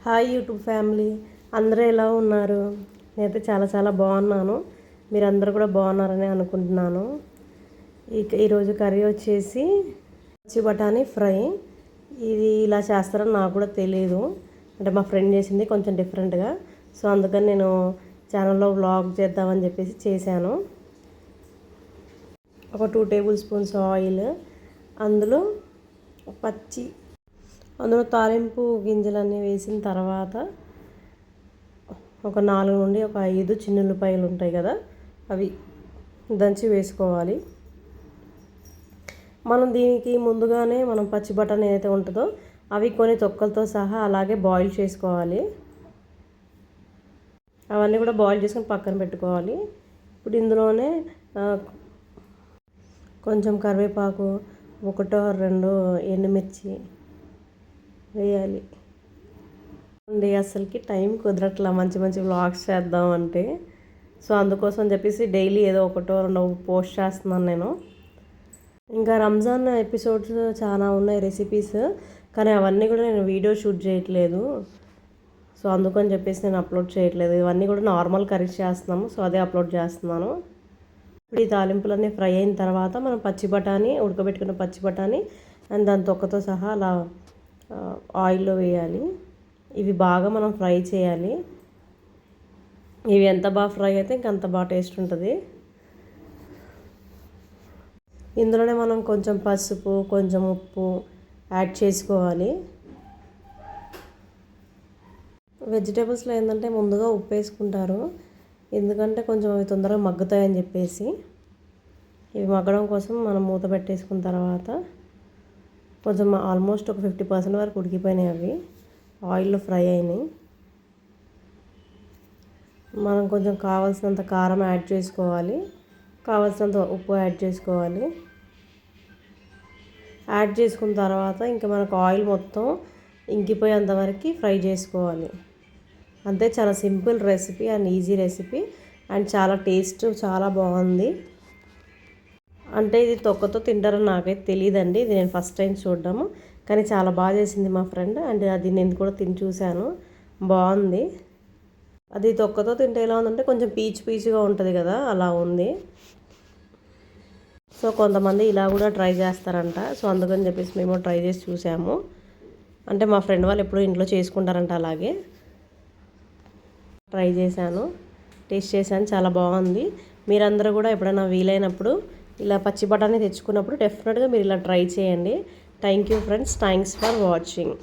Hi YouTube family, అందరూ ఎలా ఉన్నారు? నేనైతే చాలా బాగున్నాను. మీరందరూ కూడా బాగున్నారని అనుకుంటున్నాను. ఈరోజు కర్రీ వచ్చేసి పచ్చి బఠానీ ఫ్రై. ఇది ఇలా చేస్తారని నాకు కూడా తెలియదు. అంటే మా ఫ్రెండ్ చేసింది కొంచెం డిఫరెంట్గా. సో అందుకని నేను ఛానల్లో వ్లాగ్ చేద్దామని చెప్పేసి చేశాను. ఒక 2 టేబుల్ స్పూన్స్ ఆయిల్, అందులో తాలింపు గింజలన్నీ వేసిన తర్వాత ఒక 4 నుండి ఒక 5 చిన్నుల్లిపాయలు ఉంటాయి కదా, అవి దంచి వేసుకోవాలి. మనం దీనికి ముందుగానే పచ్చి బఠానీ ఏదైతే ఉంటుందో అవి కొన్ని తొక్కలతో సహా అలాగే బాయిల్ చేసుకోవాలి. అవన్నీ కూడా బాయిల్ చేసుకొని పక్కన పెట్టుకోవాలి. ఇప్పుడు ఇందులోనే కొంచెం కరివేపాకు, 1-2 ఎండుమిర్చి వేయాలి. అసలుకి టైం కుదరట్లా మంచి వ్లాగ్స్ చేద్దామంటే. సో అందుకోసం చెప్పేసి డైలీ ఏదో 1-2 పోస్ట్ చేస్తున్నాను నేను. ఇంకా రంజాన్ ఎపిసోడ్స్ చాలా ఉన్నాయి రెసిపీస్, కానీ అవన్నీ కూడా నేను వీడియో షూట్ చేయట్లేదు. సో అందుకని చెప్పేసి నేను అప్లోడ్ చేయట్లేదు. ఇవన్నీ కూడా నార్మల్ కర్రీస్ చేస్తున్నాము, సో అదే అప్లోడ్ చేస్తున్నాను. ఇప్పుడు ఈ తాలింపులన్నీ ఫ్రై అయిన తర్వాత మనం పచ్చి బఠానీ, ఉడకబెట్టుకున్న పచ్చి బఠానీ అండ్ దాని తొక్కతో సహా అలా ఆయిల్లో వేయాలి. ఇవి బాగా మనం ఫ్రై చేయాలి. ఇవి ఎంత బాగా ఫ్రై అయితే ఇంకంత బాగా టేస్ట్ ఉంటుంది. ఇందులోనే మనం కొంచెం పసుపు, కొంచెం ఉప్పు యాడ్ చేసుకోవాలి. వెజిటేబుల్స్లో ఏంటంటే ముందుగా ఉప్పు వేసుకుంటారు, ఎందుకంటే కొంచెం అవి తొందరగా మగ్గుతాయని చెప్పేసి. ఇవి మగ్గడం కోసం మనం మూత పెట్టేసుకున్న తర్వాత కొంచెం ఆల్మోస్ట్ ఒక 50% వరకు ఉడికిపోయినాయి. అవి ఆయిల్లో ఫ్రై అయినాయి. మనం కొంచెం కావాల్సినంత కారం యాడ్ చేసుకోవాలి, కావాల్సినంత ఉప్పు యాడ్ చేసుకోవాలి. యాడ్ చేసుకున్న తర్వాత ఇంకా మనకు ఆయిల్ మొత్తం ఇంకిపోయేంత వరకు ఫ్రై చేసుకోవాలి. అంతే, చాలా simple recipe and easy recipe and చాలా టేస్ట్ చాలా బాగుంది. అంటే ఇది తొక్కతో తింటారని నాకైతే తెలియదండి. ఇది నేను ఫస్ట్ టైం చూడడము, కానీ చాలా బాగా చేసింది మా ఫ్రెండ్. అండ్ అది నేను కూడా తిని చూశాను, బాగుంది. అది తొక్కతో తింటే ఎలా ఉందంటే కొంచెం పీచుగా ఉంటుంది కదా, అలా ఉంది. సో కొంతమంది ఇలా కూడా ట్రై చేస్తారంట. సో అందుకని చెప్పేసి మేము ట్రై చేసి చూసాము. అంటే మా ఫ్రెండ్ వాళ్ళు ఎప్పుడూ ఇంట్లో చేసుకుంటారంట, అలాగే ట్రై చేశాను, టేస్ట్ చేశాను, చాలా బాగుంది. మీరందరూ కూడా ఎప్పుడైనా వీలైనప్పుడు ఇలా పచ్చి బఠానీ తెచ్చుకున్నప్పుడు డెఫినెట్గా మీరు ఇలా ట్రై చేయండి. Thank you friends, thanks for watching.